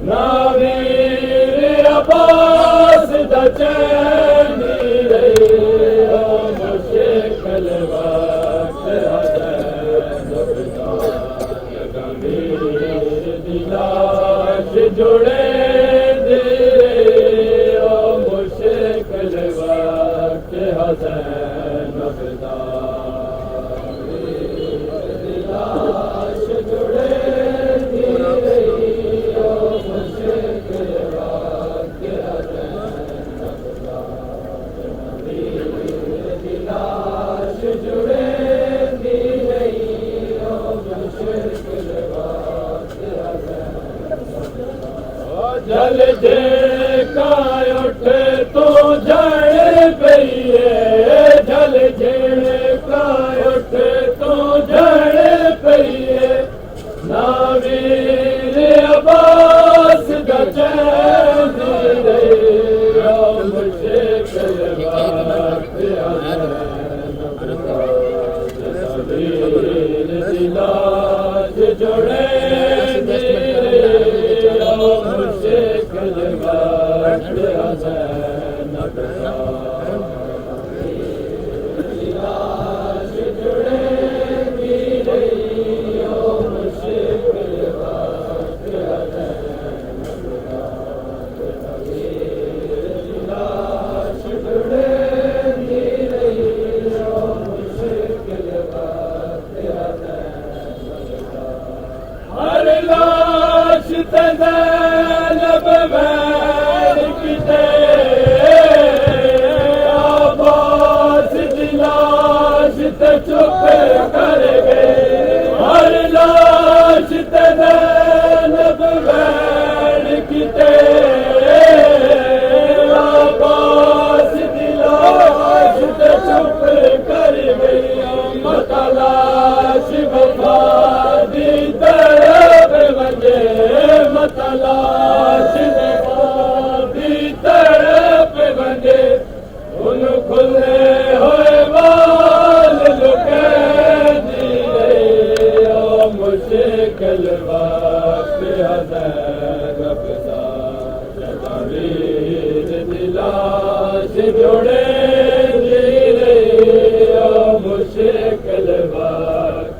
नावीर अब्बास दा चैनी रही ओ मुश्किल वक्त गंभीर दिलाश जुड़े दे ओ मुश्किल वक्त हसन दिलाश जुड़े जल जे का उठ तो जड़ पईए जल जे का उठ तो जड़ पईए नावीर अब्बास दा चैनी रही ओ मुश्किल वक्त दिलाश जुड़े चुप कर गए हर लाश तैनब बैठ किते आबास दिलाश ते चुप कर गई मतलाश वफा दी तड़प वजे मतलाश वफा दी तड़प वजे उन खुले होए मुश्किल वक्त दिलाश जुड़े मुश्किल वक्त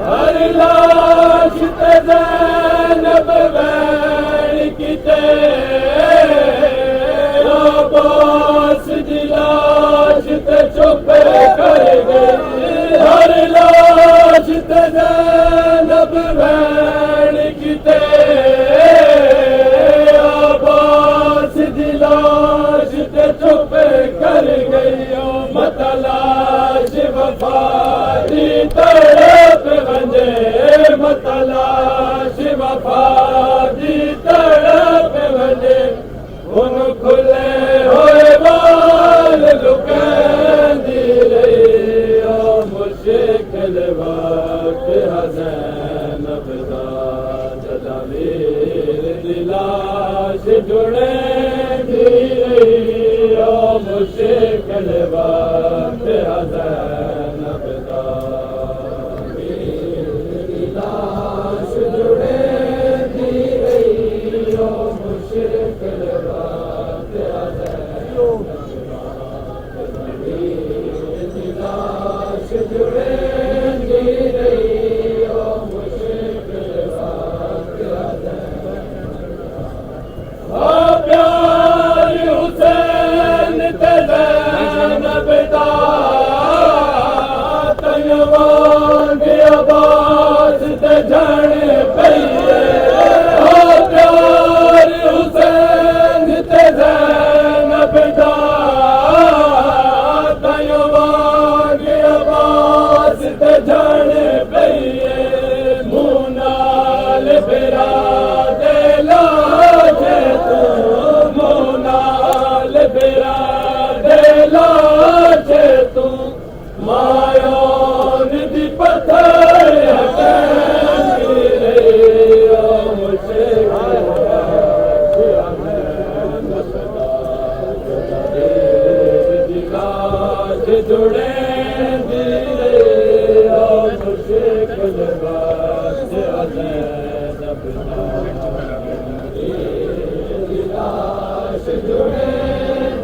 हर लाश तैनब बैठ किते आबास दिलाश ते चुप कर गई हर लाश तैनब बैठ किते आबास दिलाश ते चुप कर गई मतलाश वफा दी तड़प वंजे मतलाश वफा दी तड़प वंजे उन खुले होए बाल लुकंदी रही ओ मुश्किल वक्त हसन दा जलावीर दिलाश जुड़े रही ओ मुश्किल वक्त हसन दा दिलाश जुड़े रही ओ मुश्किल वक्त दिलाश जुड़े रही ओ मुश्किल वक्त प्यार हुसैन ते ज़ैनब दा तनवांग अब्बास ते जण पईए प्यार हुसैन ते ज़ैनब दा तनवांग अब्बास ते जण पईए मुँह नाल बिरा दे लाज तू मुँह नाल बिरा मुश्किल वक्त ज़ैनब लाश जुड़े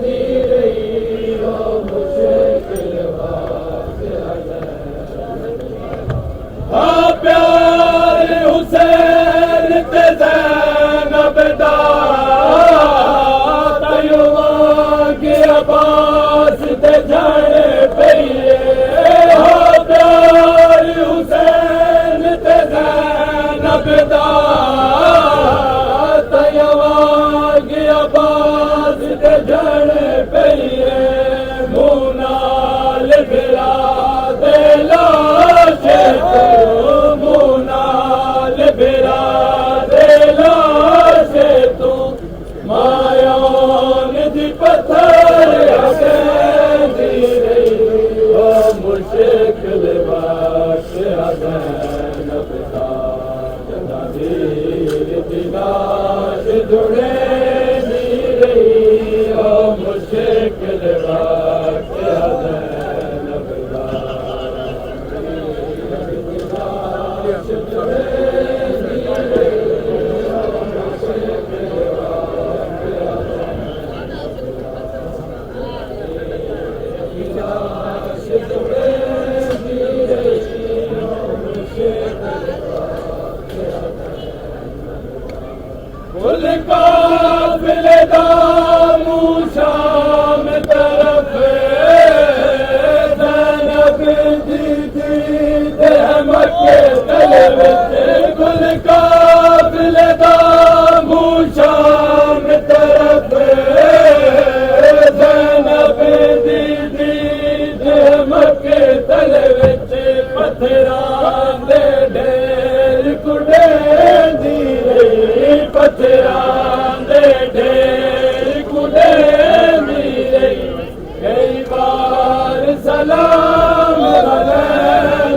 दी रही हो मुश्किल वक्त हाँ प्यार हुसैन ते ज़ैनब दा अब्बास ते जाने पईए हाँ प्यार हुसैन ते ज़ैनब दा अब्बास ते जाने पईए मुँह नाल गिरा दे लाश तू मुँह नाल गिरा दे लाश तू मायान दी पत्थर मुश्किल वक्त ज़ैनब दा लाश जुड़े दी रही हो मुश्किल वक्त ज़ैनब दा लाश जुड़े दी रही हो मुश्किल काफ़िले दा मुँह शाम तरफ ज़ैनब दी दीद मक्के तले विच गुल काफ़िले दा मुँह शाम तरफ ज़ैनब दी दीद मक्के तले विच पत्थरां दे ढेर कुड़े दी रही पत्थरां दे ढेर कुड़े दी रही कई बार सलाम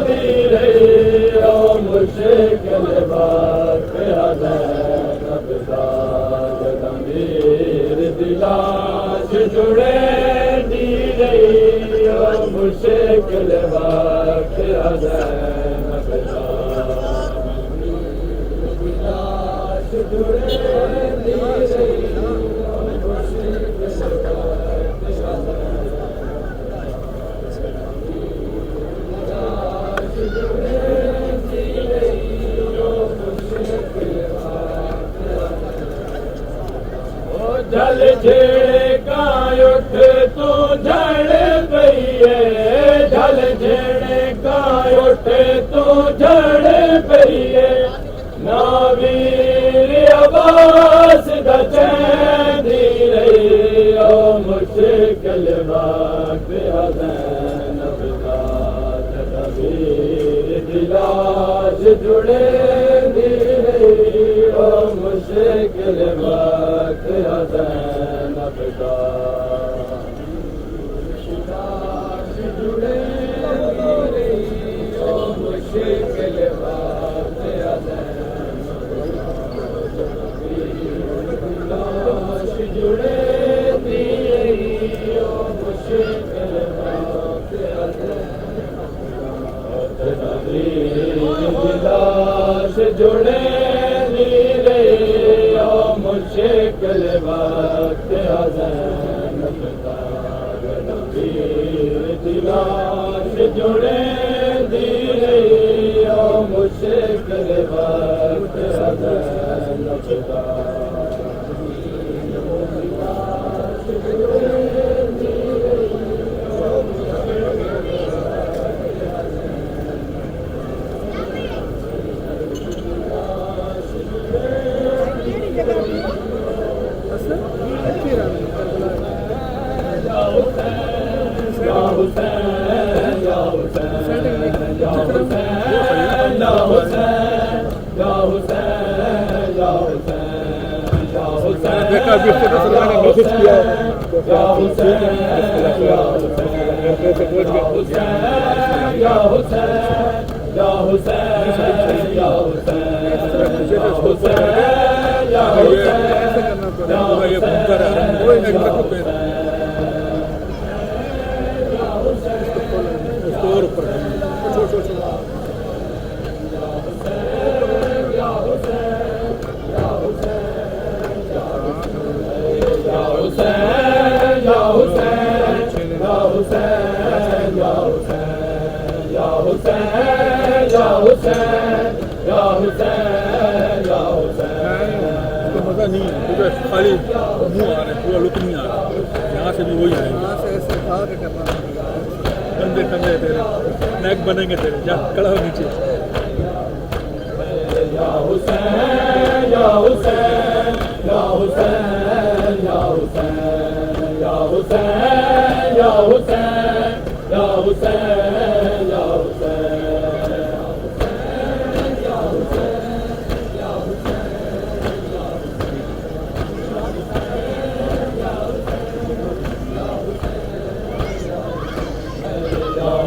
दी रही ओ मुश्किल वक्त ज़ैनब दा जमीर दी लाश जुड़े दी रही ओ मुश्किल वक्त ज़ैनब दा जुड़े दी रही ओ मुश्किल लाश जुड़े दी रही ओ मुश्किल ओ जल झेड़का उठ तू झड़ पईए जल झेड़का उठ तू झड़ पईए नावीर अब्बास दा चैन दी रही ओ मुश्किल वक्त ज़ैनब दा तदबीर दी लाश जुड़े दी रही ओ मुश्किल वक्त ज़ैनब दा लाश जुड़े दी रही ओ मुश्किल वक्त लाश जुड़े दी रही ओ मुश्किल वक्त लाश जुड़े दी रही ओ मुश्किल वक्त ज़ैनब दा लाश जुड़े दी रही ओ मुश्किल वक्त ज़ैनब दा देखा अभी उसके मुसलमान ने मैसेज किया या हुसैन या हुसैन या हुसैन या हुसैन या हुसैन या हुसैन हुसैन या हुसैन या हुसैन। उसका मज़ा नहीं है, पूरा खाली मुँह आ रहे हैं, पूरा लुक नहीं आ रहा। यहाँ से भी वही आएंगे, यहाँ से ऐसे खा के करना कंधे कंधे तेरे नेक बनेंगे तेरे, जा खड़ा हो नीचे। या हुसैन या हुसैन या हुसैन या हुसैन या हुसैन या हुसैन या हुसैन या Hussain.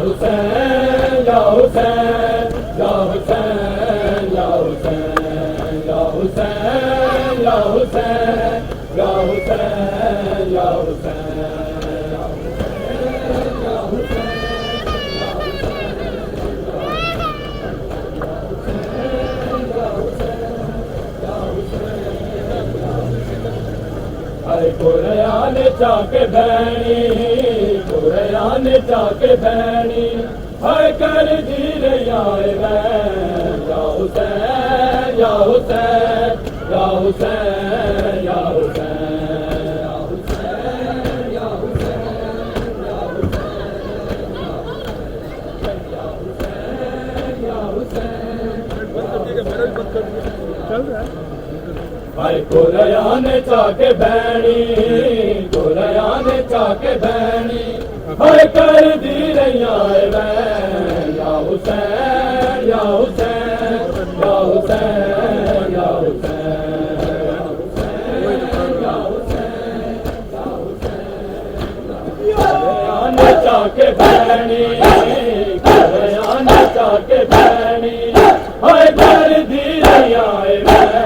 Hussein, Ya Hussein, Ya Hussein, Ya Hussein, Ya Hussein, Ya Hussein, Ya Hussein, Ya कुरयान चाके भैनी, कुरयान चाके भैनी, हाय कर दी रयाए वैन। या हुसैन या हुसैन या हुसैन या हुसैन या हुसैन या हुसैन या हुसैन। हाय कुरयान चाके भैनी, कुरयान चाके भैनी, हाय कर दी रयाए वैन। या हुसैन या हुसैन या हुसैन या हुसैन या हुसैन कुरयान चाके भैनी, कुरयान चाके भैनी, हाय कर दी रयाए वैन।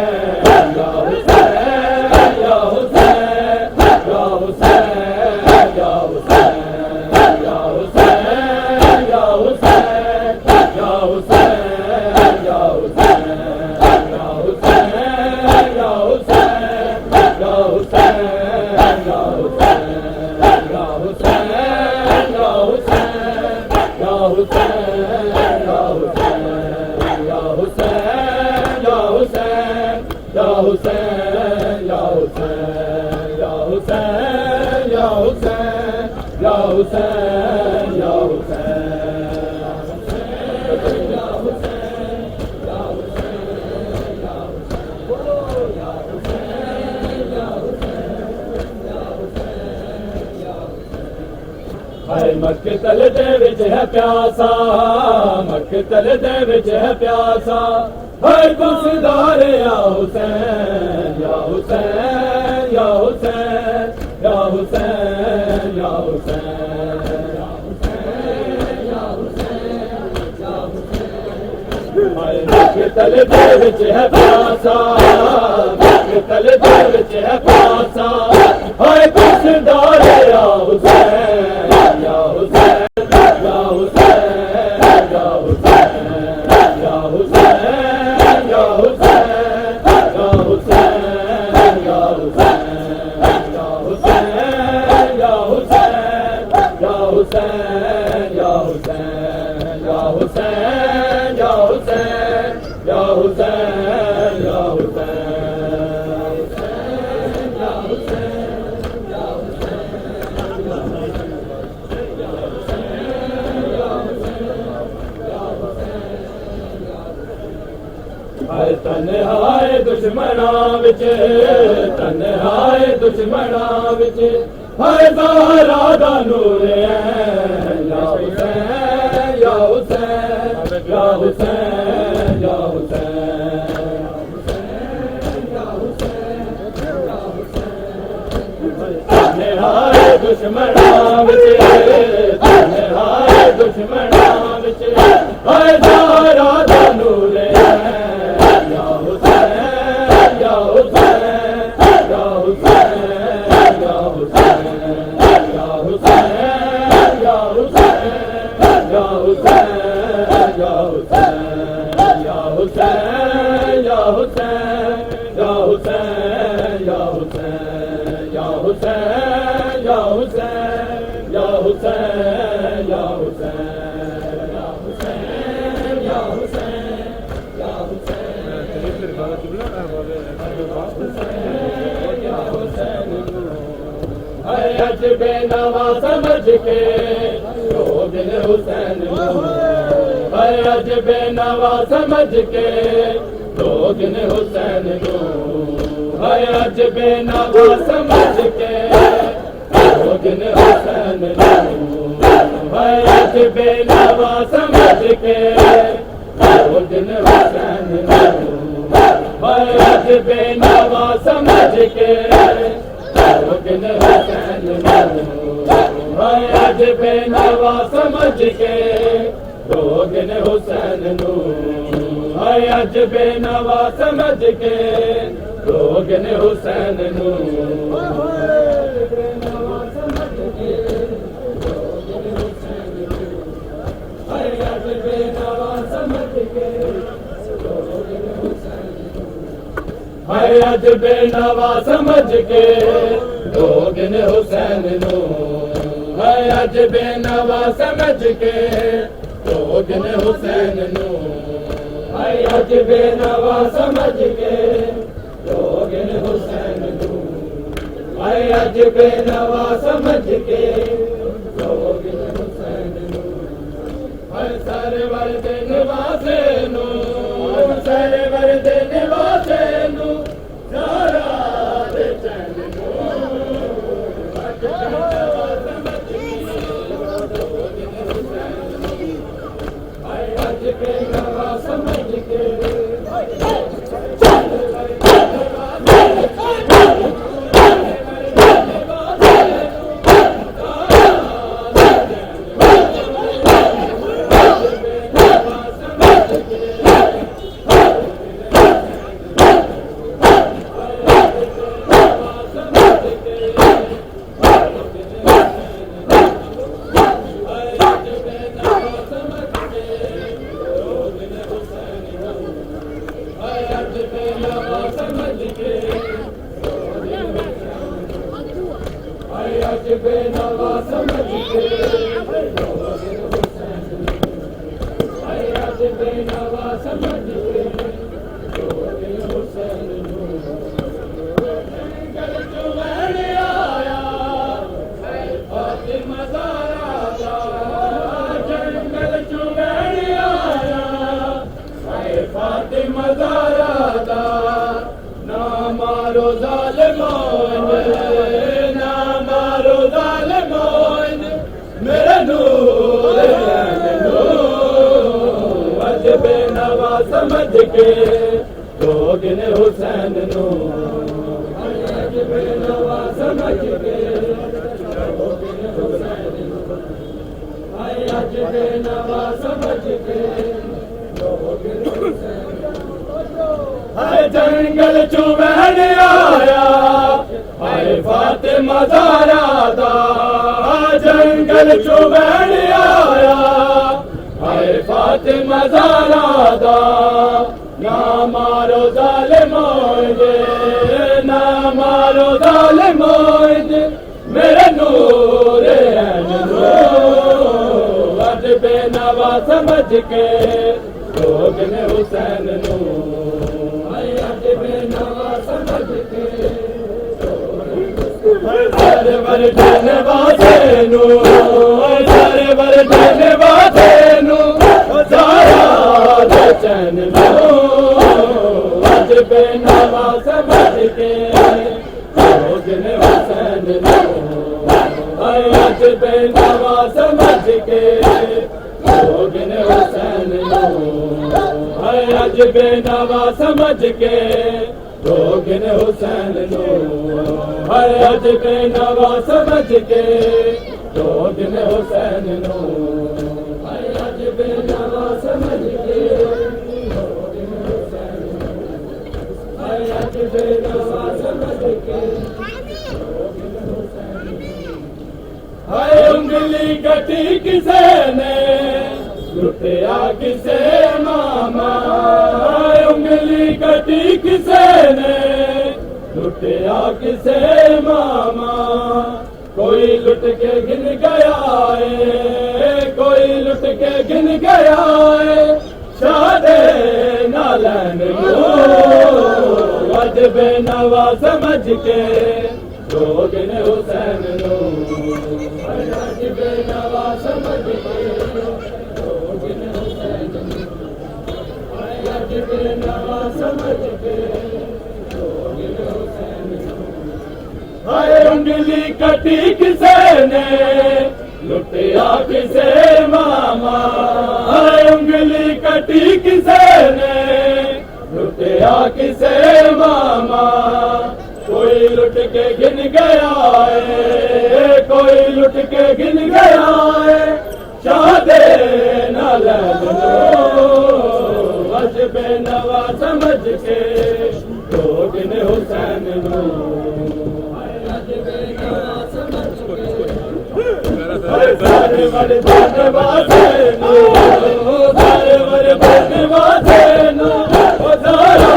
मक्तल दे विच है प्यासा, मक्तल दे विच है प्यासा, हर तुसदार या हुसैन या हुसैन या हुसैन या हुसैन या हुसैन या हुसैन या हुसैन। मक्तल दे विच है प्यासा, मक्तल दे विच है प्यासा, हर तुसदार या हुसैन या हुसैन या हुसैन या हुसैन या हुसैन या हुसैन या हुसैन या हुसैन या हुसैन या हुसैन या हुसैन या हुसैन या हुसैन या हुसैन या हुसैन या हुसैन। तन्हाए दुश्मना विच, तन्हाए दुश्मना विच, हाय ज़हरा दा नूर है। या हुसैन या हुसैन या हुसैन या हुसैन तन्हाए दुश्मना विच, तन्हाए दुश्मना विच, हाय ज़हरा दा नूर है। Hussein, Ya Hussein, Ya Hussein, Ya Hussein, अज बेनवा समझ के रोगिन हुसैन अज बेनवा समझ के रोगिन हुसैन अज बेनवा समझ के रोगिन हुसैन अज बेनवा समझ के रोगिन हुसैन अज बेनवा समझ के रोगिन हुसैन अज बेनवा समझ के रोगिन हुसैन अज बेनवा समझ के रोगिन हुसैन अज बेनवा समझ के रोगिन हुसैन अज बेनवा समझ के रोगिन हुसैन अज बेनवा समझ के रोगिन हुसैन अज बेनवा समझ के रोगिन हुसैन सरवर दे निवासे सरवर दे निवासे सारा दे चैन अज बेनवा समझ के अज बेनवा समझ के अज बेनवा समझ के रोगिन हुसैन जंगल चुवैन आया फातिमा ज़हरा दा जंगल चुवैन आया फातिमा ज़हरा दा ना मारो ज़ालिमों मेरे नूर अज बेनवा समझ के रोगिन हुसैन अज बेनवा समझ के रोगिन हुसैन अज बेनवा समझ के रोगिन हुसैन जंगल चुवैन आया फातिमा ज़हरा दा जंगल चुवैन आया फातिमा ज़हरा दा ना मारो ज़ालिमों ना मारो ज़ालिमों मेरे नूर अज बेनवा समझ के रोगिन हुसैन अज बेनवा समझ के सरवर धनवासे सरवर धनवासे सारा दे चैन अज बेनवा समझ के रोगिन हुसैन अज बेनवा समझ के रोगिन हुसैन अज बेनवा समझ के रोगिन हुसैन अज बेनवा समझ के रोगिन हुसैन अज बेनवा समझ के रोगिन हुसैन अज बेनवा समझ के रोगिन हुसैन उंगली कटी किसे ने लुटिया किसे मामा उंगली कटी किसे ने लुटिया किसे मामा कोई लुट के गिन गया है कोई लुट के गिन गया है शादे नालन अज बेनवा समझ के लोग ने हुसैन नो अज बेनवा समझ के लोग ने हुसैन अज बेनवा समझ के लोग ने हुसैन हाय उंगली कटी किसे ने लुटिया किसे मामा हाय उंगली कटी किसे ने लुटिया किसे मामा कोई लुट के गिन गया है कोई लुट के गिन गया है शादे न लगो अज बेनवा समझ के लोग ने हुसैन नो अज बेनवा समझ के सारे बड़े बनवासे नो सारे बड़े बनवासे नो ओ सारा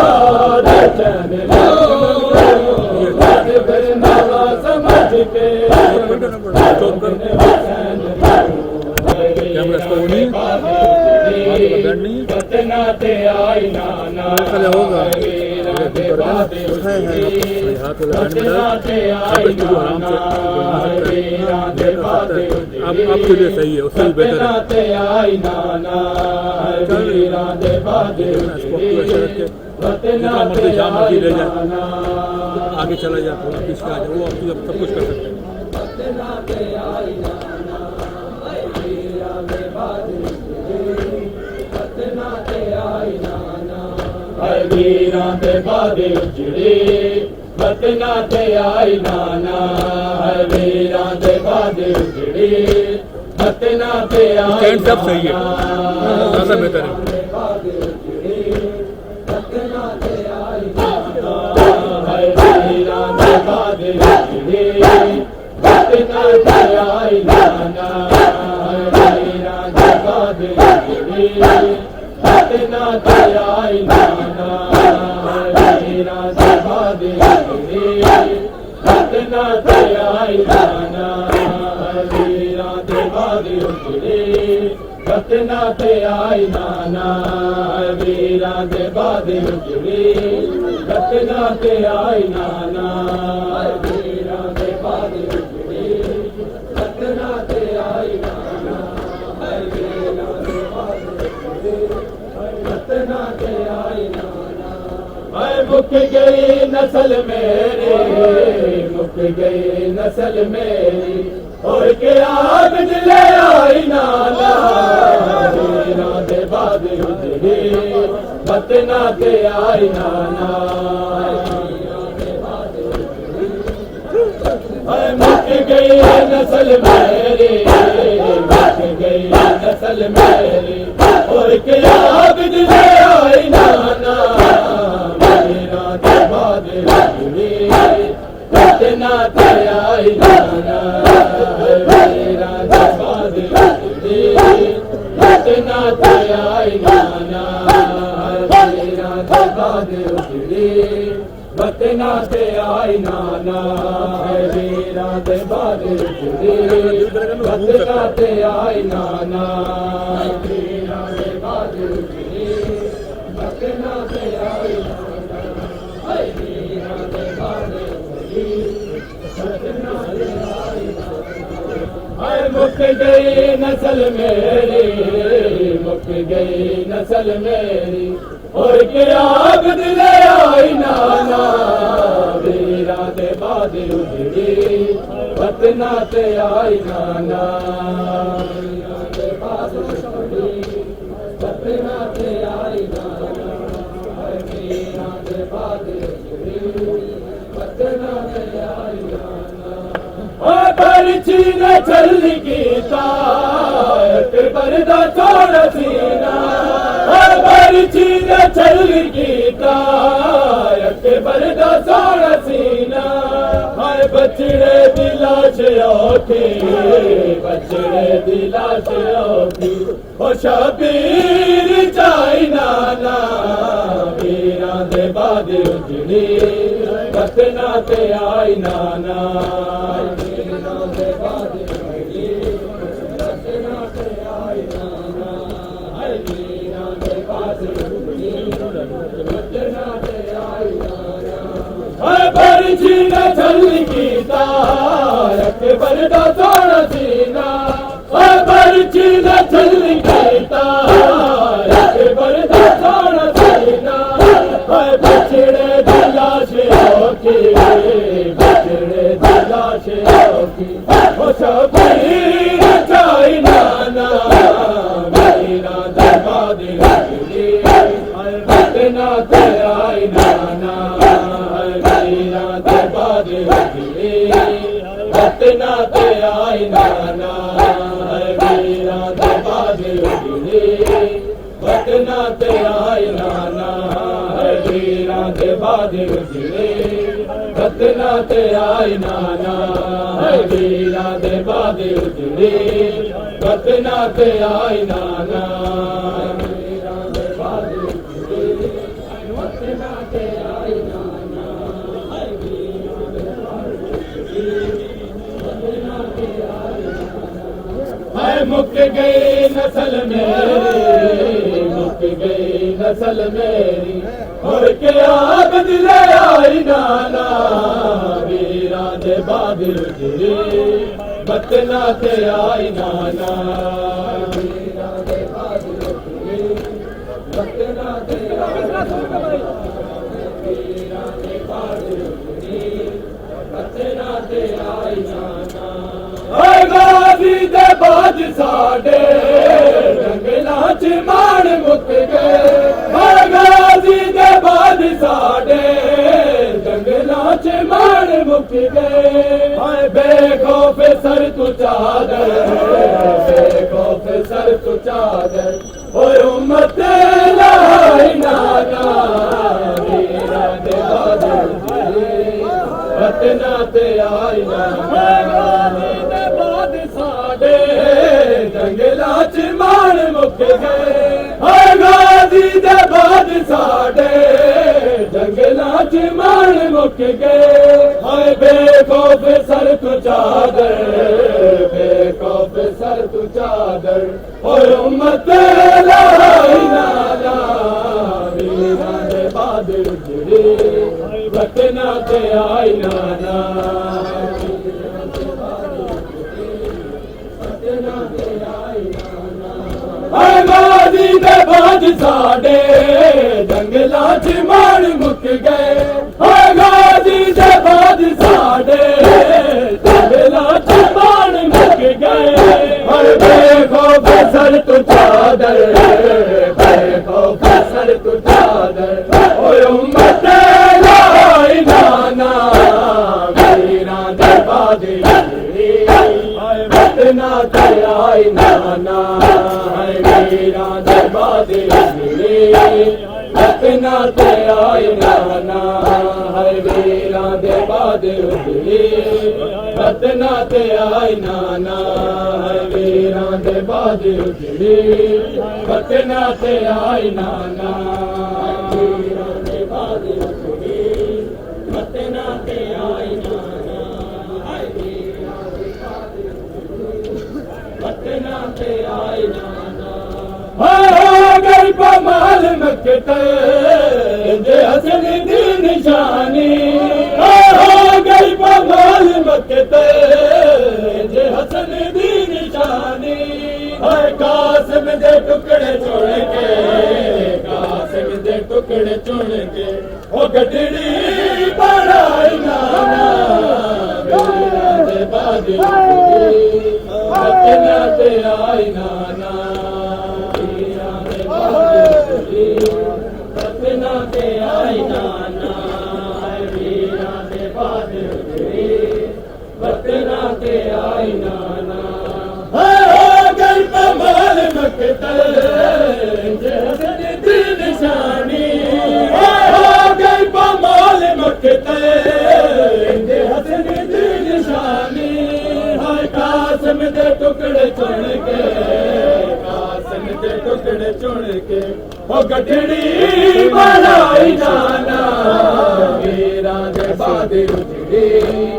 चैन बेनवा समझ के बतना ते आई नाना होगा आपके लिए सही है उससे भी बेहतर है आई नाना ले जाए आगे चला जाए थोड़ा पीछे आ जाए वो आप सब कुछ कर सकते हैं वीरां दे बादे उजड़े बतना ते आई नाना वीरां दे बादे उजड़े बतना ते आई सब सही है ज़्यादा बेहतर है वीरां दे बादे उजड़े बतना ते आई नाना वीरां दे बादे उजड़े बतना ते आई नाना वीरां दे बादे उजड़े बतना ते आई नाना वीरां दे बादे उजड़े बतना ते आई नाना वीरां दे बादे उजड़े बतना ते आई नाना वीरां दे बादे उजड़े बतना ते आई नाना वीरां दे बादे बतना ते आई नाना मैं मुक गई नस्ल मेरी मुक गई नस्ल मेरी और के आग ले आई नाना वीरां दे बादे उजड़े बतना ते आई नाना मुक गई नस्ल मेरी मुक गई नस्ल मेरी और के आग ले आई नाना वीरां दे बादे उजड़े बतना ते आई नाना वीरां दे बादे उजड़े बतना ते आई नाना वीरां दे बादे उजड़े बतना ते आई नाना वीरां दे बादे उजड़े बतना ते आई नाना वीरां दे बादे उजड़े बतना ते आई नाना वीरां दे बादे मुक गई नस्ल मेरी मुक गई नस्ल मेरी और के आग ले आई नाना वीरां दे बादे उजड़े बतना ते आई नाना वीरां दे बादे उजड़े बतना ते आई नाना वीरां दे बादे उजड़े बतना ते आई नाना परची न चल गीता परदा छोड़ सीना परची न चल गीता परदा छोड़ सीना हर बचड़े दिलाश औखी बचड़े दिलाश औखी ओ शबीर जाई नाना वीरां दे बादे उजड़े बतना ते आई नाना वीरां दे बादे उजड़े बतना ते आई नाना वीरां दे बादे उजड़े बतना ते आई नाना परची न छल कीता अकबर दा सोना सीना पर्ची दा छल कीता अकबर दा सोना सीना बछड़े दी लाश औखी बछड़े दी लाश औखी ओ शबीर चाई नाना मीरा दरबाद बतना ते आई नाना मीरा दरबाद बतना ते आई नाना मीरा दरबाद बतना ते आई नाना मीरा दरबाद बतना ते आई नाना मीरा दरबाद बतना ते आई नाना मुक गई नस्ल मेरी मुक गई नस्ल मेरी और क्या बदले आई नाना वीरा दे बादल गिरे बतना ते आई नाना वीरा दे बादल गिरे बतना ते वीरा दे बादल गिरे बतना ते आई नाना गाजी दे बाज साडे जंगलां च मान मुक गए गाजी दे बाज साडे जंगलां च मान मुक गए बेखौफ सर तू चादर बेखौफ सर तू चादर ओए उम्मत लाई नाना वीरा दे बादल बतना ते आई नाना जंगलां च मान मुक गए गाजी दे बाद साडे जंगलां च मान मुक गए हाय बेखौफ सर तू चादर बेखौफ सर तू चादर और उम्मत लाई नाना वीरा दे बादल गिरे बतना ते आई नाना गाजी दे बाज साडे जंगलां च मान मुक गए गाजी दे बाज साडे जंगलां च मान मुक गए बेखौफ सर तू चादर बेखौफ सर तू चादर ओए उम्मत लाई नाना वीरा दे बादल बतना ते आई नाना वीरा दे बादल बतना ते आई नाना वीरा दे बादल बतना ते आई नाना वीरा दे बादल बतना ते आई नाना वीरा दे बादल बतना ते आई नाना बतना ते आई नाना गई पमाल मकते जे हसन दी निशानी गई पमाल मकते जे हसन दी निशानी कासिम दे टुकड़े चुन के कासिम दे टुकड़े चुन के ओ गड्डी बनाई नाना वीरा दे बादल बतना ते आई नाना वीरा दे बादल बतना ते आई नाना वीरा दे बादल बतना ते आई नाना गल पमाल मकते जे हसन दी निशानी गल पमाल मकते जे हसन दी निशानी कासिम दे टुकड़े चुन के कासिम दे टुकड़े चुन के ओ गठड़ी बनाई नाना वीरा दे बादल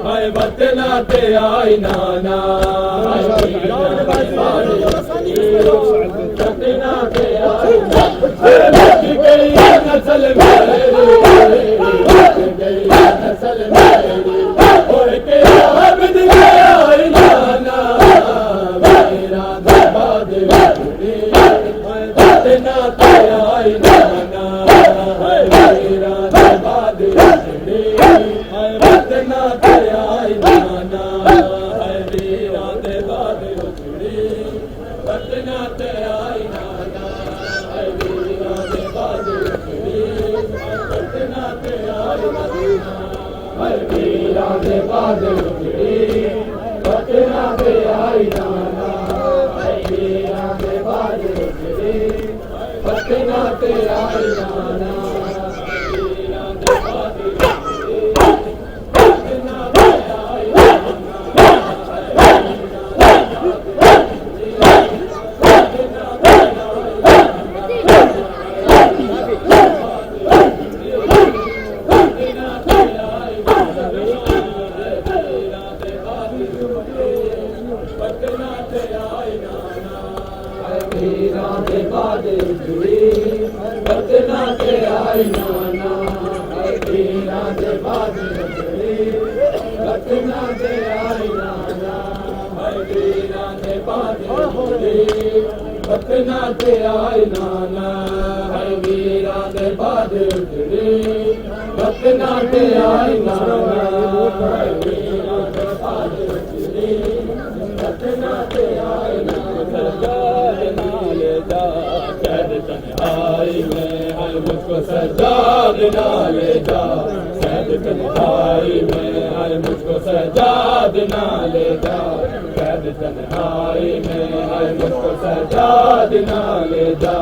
हाय बतना ते आई नाना बतना ते आई गई नस्ल मेरी नस्ल मेरी वीरां दे बाद उजड़ी पटना ते आई नाना वीरां दे बाद उजड़ी पटना ते आई नाना वीरां दे बाद उजड़ी पटना ते आई वीरां दे बाद उजड़ी पटना ते आई नाना वीरां दे बाद उजड़ी पटना ते आई नाना वीरां दे बाद उजड़ी पटना ते आई नाना वीरां दे बाद उजड़ी पटना ते आई नाना वीरां दे बाद उजड़ी पटना ते आई नाना कैद तन्हाई में हर मुझको सजाद ना ले जा कैद तन्हाई में हर मुझको सजाद ना ले जा कैद तन्हाई में हर मुझको सजाद ना ले जा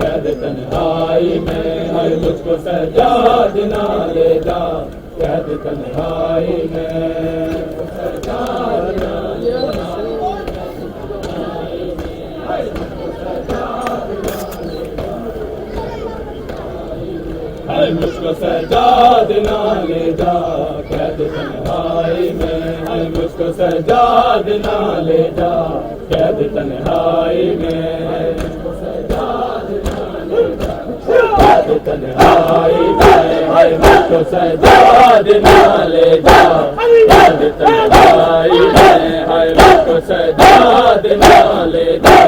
कैद तन्हाई में हर मुझको सजाद ना ले जा कैद तन्हाई में सजाद ना ले जा मुझको सजाद ना ले जा कैद तन्हाई में हर मुझको सजाद ना ले जा कैद तन्हाई में मुझको सजाद ना ले जा कैद तन्हाई में हर मुझको सजाद ना ले जा कैद तन्हाई में हर मुझको सजाद ना ले जा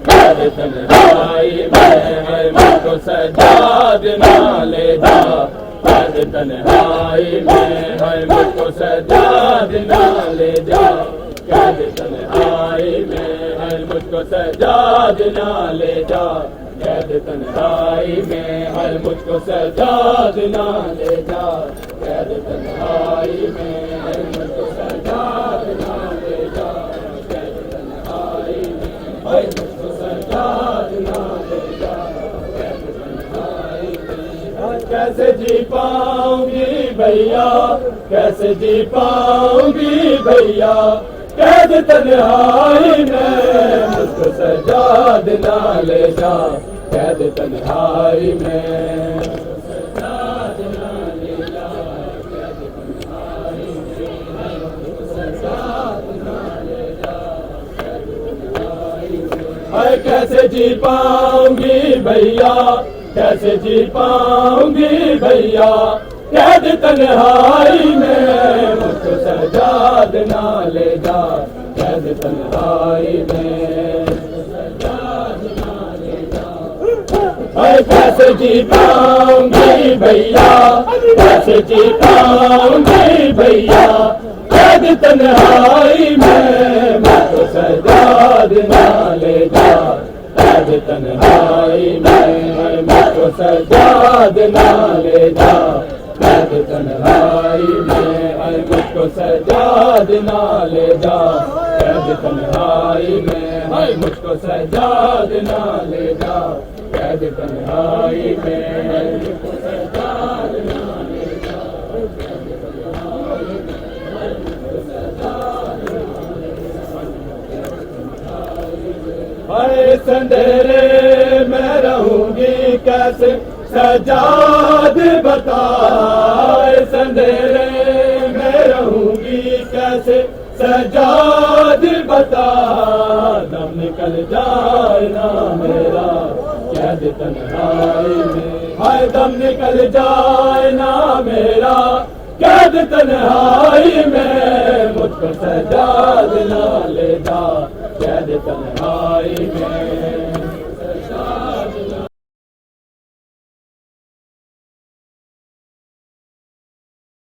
कैद तन्हाई में हर मुझको सजाद ना ले जा कैद तन्हाई में हर मुझको सजाद ना ले जा कैद तन्हाई में हर मुझको सजाद ना ले जा कैद तन्हाई में हर मुझको सजाद ना ले जा कैद तन्हाई में हर मुझको सजाद ना ले जा कैद तन्हाई में हर मुझको सजाद ना ले जा कैद तन्हाई में कैसे जी पाऊंगी भैया कैसे जी पाऊंगी भैया कैद तन्हाई में मुझको सजाद ना ले जा कैद तन्हाई में सजाद ना ले जा कैद तन्हाई में मुझको सजाद ना ले जा कैद तन्हाई में कैसे जी पाऊंगी भैया कैसे जी पाऊंगी भैया कैद तन्हाई में मुझको सजाद ना ले जा कैद तन्हाई में सजाद ना ले जा कैसे जी पाऊंगी भैया कैसे जी पाऊंगी भैया कैद तन्हाई में मुझको सजाद ना ले जा कैद तन्हाई में मुझको सजाद ना ले जा कैद तन्हाई में मुझको सजाद ना ले जा कैद तन्हाई में मुझको सजाद ना ले जा कैद तन्हाई में मुझको सजाद ना ले जा संदेरे में रहूंगी कैसे सजाद बता संदेरे में रहूंगी कैसे सजाद बता दम निकल जाए ना मेरा कैद तन्हाई में हाय दम निकल जाए ना मेरा कैद तन्हाई में मुझको सजाद ना ले जा कैद तन्हाई में